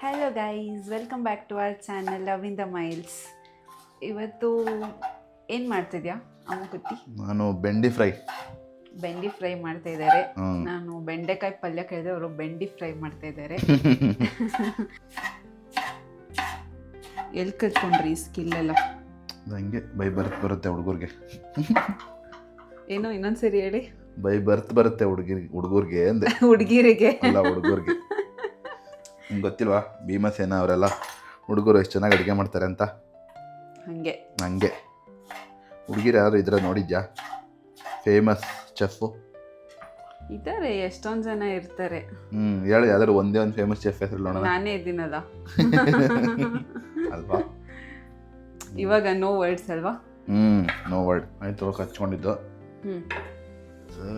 Hello guys, welcome back to our channel love in the miles. ಇವತ್ತು ಏನು ಮಾಡ್ತಿದ್ಯಾ ಅಮ್ಮಕುಟ್ಟಿ? ನಾನು ಬೆಂಡಿ ಫ್ರೈ ಮಾಡ್ತಾ ಇದ್ದಾರೆ. ನಾನು ಬೆಂಡೆಕಾಯಿ ಪಲ್ಯ ಕೇಳಿದೆ, ಅವರು ಬೆಂಡಿ ಫ್ರೈ ಮಾಡ್ತಾ ಇದ್ದಾರೆ. ಎಲ್ಲಿ ಕಲ್ತ್ಕೊಂಡ್ರಿ ಈ ಸ್ಕಿಲ್ ಎಲ್ಲ? ಹಂಗೆ ಬೈ ಬರುತ್ತೆ ಹುಡುಗರಿಗೆ. ಏನೋ ಇನ್ನೊಂದ್ಸರಿ ಹೇಳಿ. ಬೈ ಬರುತ್ತೆ ಹುಡುಗರಿಗೆ ಅಂದೆ. ಹುಡುಗಿರಿಗೆ ಅಲ್ಲ, ಹುಡುಗರಿಗೆ. ನಿಮ್ಗೆ ಗೊತ್ತಿಲ್ವಾ ಭೀಮಸೇನ ಅವರೆಲ್ಲ ಹುಡುಗರು ಎಷ್ಟು ಚೆನ್ನಾಗಿ ಅಡುಗೆ ಮಾಡ್ತಾರೆ ಅಂತ? ಹಂಗೆ ಹುಡುಗಿರು ಯಾರು ಇದ್ರೆ ನೋಡಿದ್ಯಾ ಫೇಮಸ್ ಚೆಫು? ಇದ್ದಾರೆ, ಎಷ್ಟೊಂದು ಜನ ಇರ್ತಾರೆ. ಹೇಳಿ ಯಾವ್ದಾದ್ರು ಒಂದೇ ಒಂದು ಫೇಮಸ್ ಚೆಫ್ ಹೆಸರು ನೋಡೋಣ. ನಾನೇ ಇದ್ದೀನಲ್ಲ ಅಲ್ವಾ? ಇವಾಗ ನೋ ವರ್ಡ್ಸ್ ಅಲ್ವಾ? No word. ಆಯ್ತು, ಹಚ್ಕೊಂಡಿದ್ದು.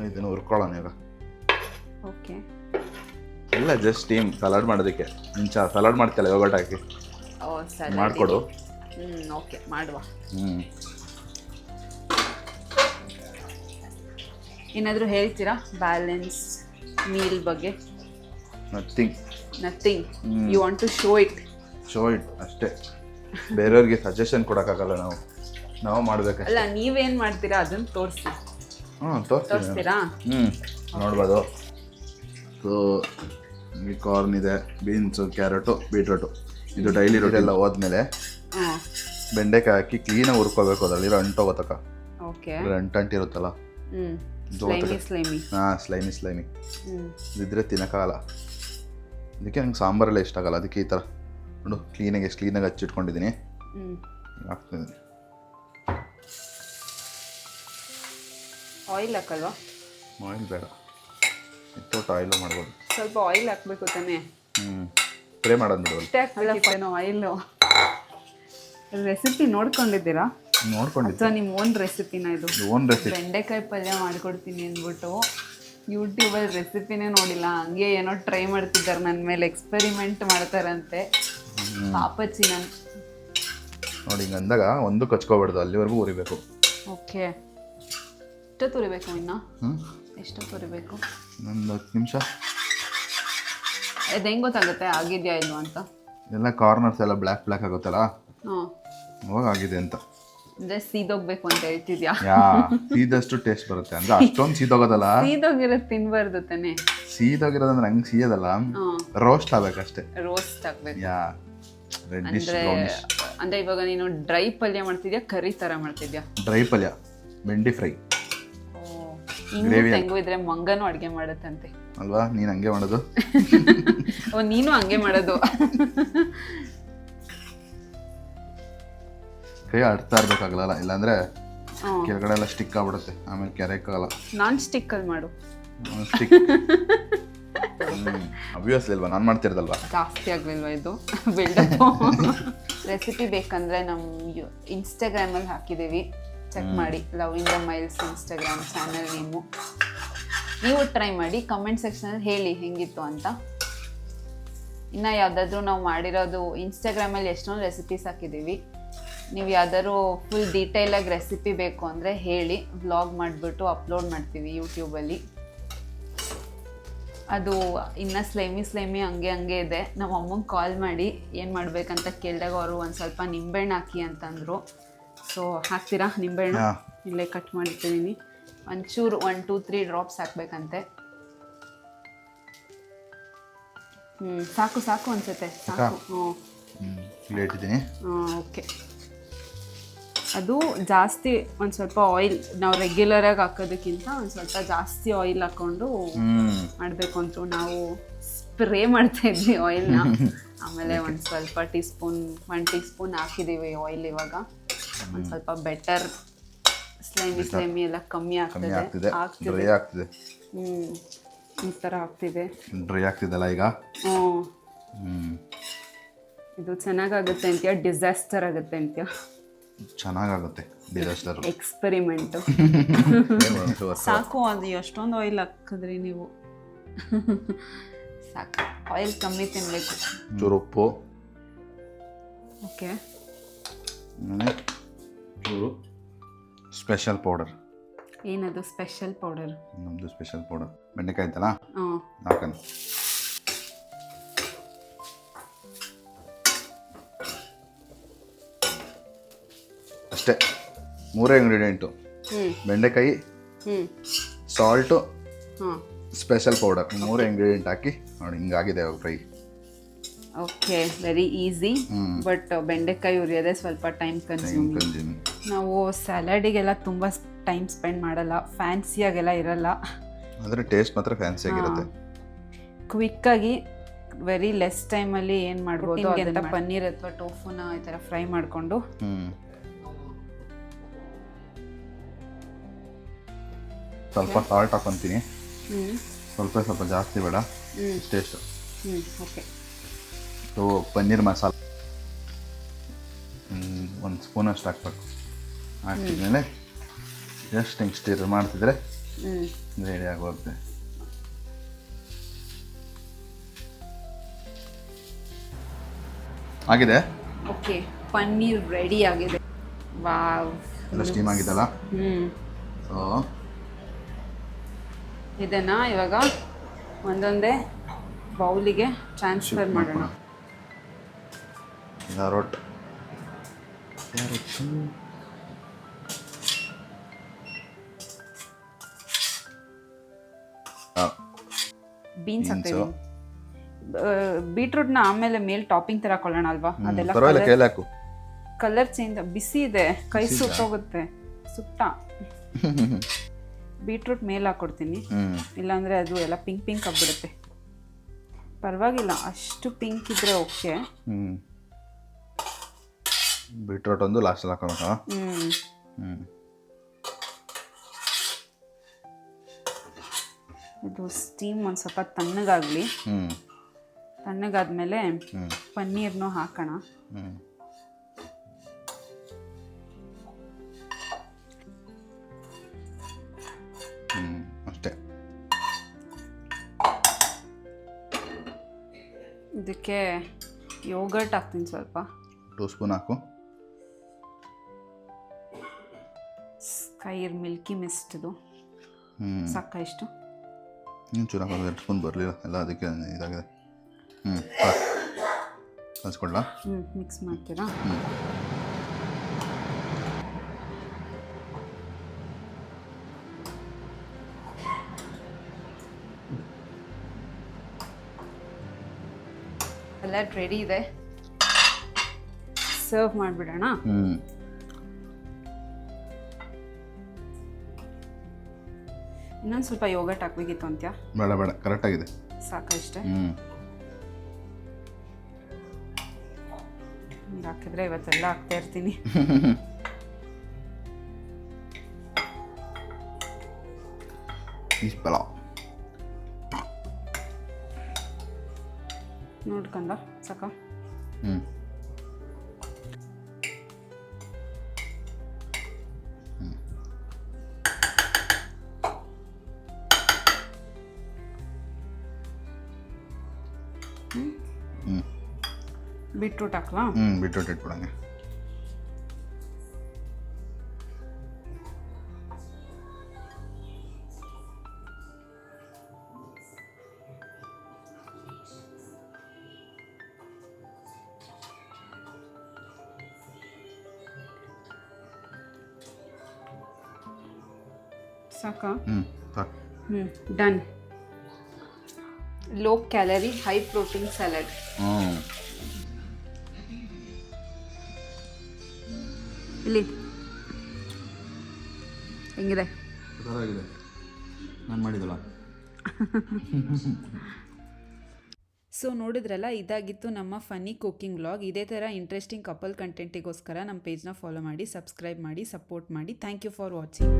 ಇದನ್ನು ಹುರ್ಕೊಳ್ಳೋಣ ಈಗ. ಓಕೆ, ಇಲ್ಲ ಜಸ್ಟ್ ಟೀಮ್ ಸಲಾಡ್ ಮಾಡೋದಕ್ಕೆ. ಸಲಾಡ್ ಮಾಡ್ತಿಲ್ಲ ಯೋಗಟ್ ಹಾಕಿ ಮಾಡಿಕೊಡು. ಓಕೆ, ಮಾಡುವ. ಏನಾದರೂ ಹೇಳ್ತೀರಾ ಬ್ಯಾಲೆನ್ಸ್ ಮೀಲ್ ಬಗ್ಗೆ? Nothing. You want to show it ಅಷ್ಟೇ. ಬೇರೆಯವ್ರಿಗೆ ಸಜೆಷನ್ ಕೊಡೋಕ್ಕಾಗಲ್ಲ. ನಾವು ಮಾಡಬೇಕು. ಅಲ್ಲ, ನೀವೇನು ಮಾಡ್ತೀರಾ ಅದನ್ನು ತೋರಿಸಿ. ತೋರಿಸ್ತೀರಾ? ನೋಡ್ಬೋದು. ಸೊ ಈ ಕಾರ್ನ್ ಇದೆ, ಬೀನ್ಸು, ಕ್ಯಾರೆಟು, ಬೀಟ್ರೂಟು. ಇದು ಡೈಲಿ ರೊಟೆಲ್ಲ ಹೋದ್ಮೇಲೆ ಬೆಂಡೆಕಾಯಿ ಹಾಕಿ ಕ್ಲೀನಾಗಿ ಹುರ್ಕೋಬೇಕು. ಅದರಲ್ಲಿರೋ ಅಂಟೋಗೋತಕ್ಕ. ಓಕೆ, ಅಂಟಿರುತ್ತಲ್ಲ, ಸ್ಲೈಮಿ ಇದ್ರೆ ತಿನ್ನಕ್ಕಾಗಲ್ಲ. ಅದಕ್ಕೆ ನಂಗೆ ಸಾಂಬಾರೆಲ್ಲ ಇಷ್ಟ ಆಗಲ್ಲ. ಅದಕ್ಕೆ ಈ ಥರ ನೋಡು, ಎಷ್ಟು ಕ್ಲೀನಾಗಿ ಹಚ್ಚಿಟ್ಕೊಂಡಿದ್ದೀನಿ. ಹಾಕ್ತಿದ್ದೀನಿ. ಆಯಿಲ್ ಹಾಕಲ್ವಾ? ಆಯಿಲ್ ಬೇಡ, ಇತ್ತೊಟ್ಟು ಆಯಿಲು ಮಾಡ್ಬೋದು. ಸ್ವಲ್ಪ ಆಯಿಲ್ ಹಾಕ್ಬೇಕು ತಾನೇ? ಫ್ರೈ ಮಾಡೋದು ಬಿಡೋದು. ಹಾಕ್ಬೇಕೇನೋ ಆಯಿಲು? ರೆಸಿಪಿ ನೋಡ್ಕೊಂಡಿದ್ದೀರಾ? ನೋಡ್ಕೊಂಡಿದ್ದೆ. ಅಥವಾ ನಿಮ್ಮ ಓನ್ ರೆಸಿಪಿನ ಇದು? Own recipe. ಬೆಂಡೆಕಾಯಿ ಪಲ್ಯ ಮಾಡ್ಕೊಡ್ತೀನಿ ಅಂದ್ಬಿಟ್ಟು ಯೂಟ್ಯೂಬಲ್ಲಿ ರೆಸಿಪಿನೇ ನೋಡಿಲ್ಲ, ಹಂಗೆ ಏನೋ ಟ್ರೈ ಮಾಡ್ತಿದ್ದಾರೆ ನನ್ನ ಮೇಲೆ, ಎಕ್ಸ್ಪೆರಿಮೆಂಟ್ ಮಾಡ್ತಾರಂತೆ. ಪಾಪಚ್ಚಿ ನಾನು ನೋಡಿ, ಹಿಂಗೆ ಅಂದಾಗ ಒಂದು ಕಚ್ಕೋಬಾರ್ದು, ಅಲ್ಲಿವರೆಗೂ ಉರಿಬೇಕು. ಓಕೆ, ಎಷ್ಟೊತ್ತು ಉರಿಬೇಕು? ಇನ್ನು ಎಷ್ಟೊತ್ತು ಉರಿಬೇಕು? ಒಂದು 10 ನಿಮಿಷ. ಅದು ಹೆಂಗೆ ಗೊತ್ತಾಗುತ್ತೆ ಆಗಿದೆಯಾ ಇಲ್ವಾ ಅಂತ? ಎಲ್ಲ ಕಾರ್ನರ್ಸ್ ಎಲ್ಲ ಬ್ಲ್ಯಾಕ್ ಆಗುತ್ತಲ್ಲ, ಅವಾಗ ಆಗಿದೆ ಅಂತ. ಅಂದರೆ ಸೀದೋಗ್ಬೇಕು ಅಂತ ಹೇಳ್ತಿದ್ಯಾ? ಸೀದಷ್ಟು ಟೇಸ್ಟ್ ಬರುತ್ತೆ. ಅಂದ್ರೆ ಅಷ್ಟೊಂದು ಸೀದೋಗೋದಲ್ಲ, ಸೀದೋಗಿರೋದು ತಿನ್ಬಾರ್ದು ತಾನೆ. ಸೀದೋಗಿರೋದಂದ್ರೆ ಹಂಗೆ ಸೀಯೋದಲ್ಲ, ರೋಸ್ಟ್ ಆಗ್ಬೇಕಷ್ಟೇ. ರೋಸ್ಟ್ ಆಗ್ಬೇಕು. Reddish brownish. ಅಂದ್ರೆ ಇವಾಗ ನೀನು ಡ್ರೈ ಪಲ್ಯ ಮಾಡ್ತಿದ್ಯಾ, ಕರಿ ತರ ಮಾಡ್ತಿದ್ಯಾ? ಡ್ರೈ ಪಲ್ಯ, ಬೆಂಡಿ ಫ್ರೈ. ಹೆಂಗು ಇದ್ರೆ ಮಂಗನೂ ಅಡ್ಗೆ ಮಾಡತ್ತಂತೆ ಅಲ್ವಾ? ನೀನು ಹಂಗೆ ಮಾಡೋದು? ನೀನು ಹಂಗೆ ಮಾಡೋದು. ಕೈ ಆಡ್ತಾ ಇರ್ಬೇಕಾಗಲ್ಲ, ಇಲ್ಲಾಂದ್ರೆ ಕೆಳಗಡೆ ಎಲ್ಲ ಸ್ಟಿಕ್ ಆಗ್ಬಿಡುತ್ತೆ, ಆಮೇಲೆ ಕೆರೆಯಕ್ಕಾಗಲ್ಲ. ನಾನ್ ಸ್ಟಿಕ್ ಅಲ್ಲಿ ಮಾಡು. ಸ್ಟಿಕ್ ಅಬ್ವಿಯಸ್ಲಿ ಅಲ್ವಾ, ನಾನು ಮಾಡ್ತಿರೋದಲ್ವಾ? ಜಾಸ್ತಿ ಆಗ್ಲಿಲ್ವಾ ಇದು ಬಿಲ್ಡಪ್? ರೆಸಿಪಿ ಬೇಕಂದ್ರೆ ನಮ್ಮ ಇನ್ಸ್ಟಾಗ್ರಾಮಲ್ಲಿ ಹಾಕಿದ್ದೀವಿ, ಚೆಕ್ ಮಾಡಿ. Love in the miles Instagram channel name. ನೀವು ಟ್ರೈ ಮಾಡಿ, ಕಮೆಂಟ್ ಸೆಕ್ಷನಲ್ಲಿ ಹೇಳಿ ಹೆಂಗಿತ್ತು ಅಂತ. ಇನ್ನು ಯಾವುದಾದ್ರೂ ನಾವು ಮಾಡಿರೋದು ಇನ್ಸ್ಟಾಗ್ರಾಮಲ್ಲಿ ಎಷ್ಟೊಂದು ರೆಸಿಪೀಸ್ ಹಾಕಿದ್ದೀವಿ. ನೀವು ಯಾವ್ದಾದ್ರು ಫುಲ್ ಡೀಟೇಲಾಗಿ ರೆಸಿಪಿ ಬೇಕು ಅಂದರೆ ಹೇಳಿ, ವ್ಲಾಗ್ ಮಾಡಿಬಿಟ್ಟು ಅಪ್ಲೋಡ್ ಮಾಡ್ತೀವಿ ಯೂಟ್ಯೂಬಲ್ಲಿ. ಅದು ಇನ್ನೂ ಸ್ಲೈಮಿ ಹಂಗೆ ಇದೆ. ನಮ್ಮ ಅಮ್ಮಂಗೆ ಕಾಲ್ ಮಾಡಿ ಏನು ಮಾಡಬೇಕಂತ ಕೇಳಿದಾಗ ಅವರು ಒಂದು ಸ್ವಲ್ಪ ನಿಂಬೆಹಣ್ಣು ಹಾಕಿ ಅಂತಂದರು. ಸೊ ಹಾಕ್ತೀರಾ ನಿಂಬೆಹಣ್ಣು? ಇಲ್ಲೇ ಕಟ್ ಮಾಡಿಟ್ಟಿದ್ದೀನಿ. ಒಂಚೂರು 1, 2, 3 ಡ್ರಾಪ್ಸ್ ಹಾಕ್ಬೇಕಂತೆ. ಸಾಕು ಅನ್ಸುತ್ತೆ. ಸಾಕು. ಓಕೆ. ಅದು ಜಾಸ್ತಿ ಒಂದು ಸ್ವಲ್ಪ ಆಯಿಲ್, ನಾವು ರೆಗ್ಯುಲರಾಗಿ ಹಾಕೋದಕ್ಕಿಂತ ಒಂದು ಸ್ವಲ್ಪ ಜಾಸ್ತಿ ಆಯಿಲ್ ಹಾಕ್ಕೊಂಡು ಮಾಡಬೇಕು ಅಂತ ನಾವು ಸ್ಪ್ರೇ ಮಾಡ್ತಾ ಇದ್ವಿ ಆಯಿಲ್ನ. ಆಮೇಲೆ ಒಂದು ಸ್ವಲ್ಪ 1 ಟೀ ಸ್ಪೂನ್ ಹಾಕಿದ್ದೀವಿ ಆಯಿಲ್. ಇವಾಗ ಒಂದು ಸ್ವಲ್ಪ ಬೆಟರ್ ಸ್ಲೈಮಿ ಎಲ್ಲ ಕಮ್ಮಿ ಆಗ್ತಿದೆ. ಈ ಥರ ಆಗ್ತಿದೆ. ಡ್ರೈ ಆಗ್ತಿದೆಲ್ಲ ಈಗ. ಇದು ಚೆನ್ನಾಗಾಗುತ್ತೆ ಅಂತೀಯ, ಡಿಸಾಸ್ಟರ್ ಆಗುತ್ತೆ ಅಂತೀಯ? ಚೆನ್ನಾಗಾಗುತ್ತೆ, ಡಿಸಾಸ್ಟರ್. ಎಕ್ಸ್ಪೆರಿಮೆಂಟ್. ಸಾಕು, ಅದು ಎಷ್ಟೊಂದು ಆಯಿಲ್ ಹಾಕಿದ್ರಿ ನೀವು? ಸಾಕು, ಆಯಿಲ್ ಕಮ್ಮಿ ತಿನ್ನಬೇಕು. ಚೂರು ಉಪ್ಪು. ಓಕೆ. ಚೂರು ಸ್ಪೆಷಲ್ ಪೌಡರ್. ಏನದು ಸ್ಪೆಷಲ್ ಪೌಡರ್? ನಮ್ಮದು ಸ್ಪೆಷಲ್ ಪೌಡರ್. ಬೆಂಡೆಕಾಯಿ ಐತಲ್ಲ, ಹಾಕೋಣ. ಅಷ್ಟೇ, 3 ಇಂಗ್ರೀಡಿಯೆಂಟು. ಬೆಂಡೆಕಾಯಿ, ಸಾಲ್ಟು, ಸ್ಪೆಷಲ್ ಪೌಡರ್, 3 ಇಂಗ್ರೀಡಿಯೆಂಟ್ ಹಾಕಿ ನೋಡಿ ಹಿಂಗಾಗಿದೆ fry. Okay, very easy. But ಬೆಂಡೆಕಾಯಿ ಉರಿಯೋದೇ ಸ್ವಲ್ಪ ಟೈಮ್ ಕನ್ಸ್ಯೂಮಿಂಗ್. ನಾವು ಸ್ಯಾಲಡಿಗೆಲ್ಲ ತುಂಬ ಟೈಮ್ ಸ್ಪೆಂಡ್ ಮಾಡಲ್ಲ, ಫ್ಯಾನ್ಸಿಯಾಗೆಲ್ಲ ಇರಲ್ಲ. ಆದರೆ ಟೇಸ್ಟ್ ಮಾತ್ರ ಫ್ಯಾನ್ಸಿಯಾಗಿರುತ್ತೆ. ಕ್ವಿಕ್ಕಾಗಿ ವೆರಿ ಲೆಸ್ ಟೈಮಲ್ಲಿ ಏನು ಮಾಡ್ಬೋದು ಅಂತ ಪನ್ನೀರ್ ಅಥವಾ ಟೋಫುನ ಈ ಥರ ಫ್ರೈ ಮಾಡಿಕೊಂಡು ಸ್ವಲ್ಪ ಸಾಲ್ಟ್ ಹಾಕೊತೀನಿ. ಸ್ವಲ್ಪ ಜಾಸ್ತಿ ಬೇಡ, taste. Okay. So paneer masala 1 spoon ಅಷ್ಟು ಹಾಕ್ಬೇಕು. ಹಾಕಿದ್ಮೇಲೆ ಜಸ್ಟ್ ಹಿಂಗೆ ಸ್ಟಿರ್ ಮಾಡ್ತಿದ್ರೆ ರೆಡಿ ಆಗೋಗುತ್ತೆ. ಆಗಿದೆ. ಓಕೆ, ಪನ್ನೀರ್ ರೆಡಿ ಆಗಿದೆ. ವಾವ್, ಎಲ್ಲ ಸ್ಟೀಮ್ ಆಗಿದಲ್ಲ. ಸೊ ಇದನ್ನು ಇವಾಗ ಒಂದೊಂದೇ ಬೌಲಿಗೆ ಟ್ರಾನ್ಸ್ಫರ್ ಮಾಡೋಣ. ಕ್ಯಾರೆಟ್, ಬೀನ್ಸ್ ಹಾಕ್ತೀವಿ. ಬೀಟ್ರೂಟ್ನ ಆಮೇಲೆ ಮೇಲೆ ಟಾಪಿಂಗ್ ಥರ ಹಾಕೊಳ್ಳೋಣ ಅಲ್ವಾ? ಅದೆಲ್ಲ ಕಲರ್ ಚೇಂಜ್. ಬಿಸಿ ಇದೆ, ಕೈ ಸುಟ್ಟೋಗುತ್ತೆ. ಸುಟ್ಟ ಬೀಟ್ರೂಟ್ ಮೇಲೆ ಹಾಕ್ಕೊಡ್ತೀನಿ, ಇಲ್ಲಾಂದರೆ ಅದು ಎಲ್ಲ ಪಿಂಕ್ ಪಿಂಕ್ ಆಗಿಬಿಡುತ್ತೆ. ಪರವಾಗಿಲ್ಲ, ಅಷ್ಟು ಪಿಂಕ್ ಇದ್ರೆ ಓಕೆ. ಬೀಟ್ರೂಟ್ ಒಂದು ಲಾಸ್ಟಲ್ಲಿ ಹಾಕೋಬೇಕಾ? ಇದು ಸ್ಟೀಮ್ ಒಂದು ಸ್ವಲ್ಪ ತಣ್ಣಗಾಗಲಿ. ತಣ್ಣಗಾದ್ಮೇಲೆ ಪನ್ನೀರ್ನು ಹಾಕೋಣ. ಅಷ್ಟೇ. ಇದಕ್ಕೆ ಯೋಗರ್ಟ್ ಹಾಕ್ತೀನಿ ಸ್ವಲ್ಪ. 2 ಸ್ಪೂನ್ ಹಾಕು. ಸ್ಕೈರ್ ಮಿಲ್ಕಿ ಮಿಸ್ಟ್ ಇದು ಸಾಕ. ಇಷ್ಟು ಚೂರು ಹಾಕೋದು, 2 ಸ್ಪೂನ್ ಬರಲಿಲ್ಲ ಎಲ್ಲ, ಅದಕ್ಕೆ ಇದಾಗಿದೆ. ಕಲಿಸ್ಕೊಡ್ಲಾ? ಮಿಕ್ಸ್ ಮಾಡ್ತೀರಾ? ಎಲ್ಲ ರೆಡಿ ಇದೆ, ಸರ್ವ್ ಮಾಡಿಬಿಡೋಣ. ಇನ್ನೊಂದು ಸ್ವಲ್ಪ ಯೋಗರ್ಟ್ ಹಾಕ್ಬೇಕಿತ್ತು ಅಂತ್ಯಾ? ಬೇಡ, ಕರೆಕ್ಟಾಗಿದೆ, ಸಾಕ ಇಷ್ಟೇ. ನೀರು ಹಾಕಿದ್ರೆ ಇವತ್ತೆಲ್ಲ ಹಾಕ್ತಾ ಇರ್ತೀನಿ. ನೋಡ್ಕೊಂಡ ಸಾಕ? ಬೀಟ್ರೂಟ್ ಹಾಕ್ಲಾ? ಬೀಟ್ರೂಟ್ ಇಟ್ಬಿಡಂಗೆ. ಸಾಕ? ಸಾಕು. Done. Low calorie high protein salad. ಇಲ್ಲಿ ಹೆಂಗಿದೆ? ನಾನು ಮಾಡಿದಲ್ಲ. ಸೊ ನೋಡಿದ್ರಲ್ಲ, ಇದಾಗಿತ್ತು ನಮ್ಮ ಫನ್ನಿ ಕುಕಿಂಗ್ ವ್ಲಾಗ್. ಇದೇ ಥರ ಇಂಟ್ರೆಸ್ಟಿಂಗ್ ಕಪಲ್ ಕಂಟೆಂಟಿಗೋಸ್ಕರ ನಮ್ಮ ಪೇಜ್ನ ಫಾಲೋ ಮಾಡಿ, ಸಬ್ಸ್ಕ್ರೈಬ್ ಮಾಡಿ, ಸಪೋರ್ಟ್ ಮಾಡಿ. Thank you for watching.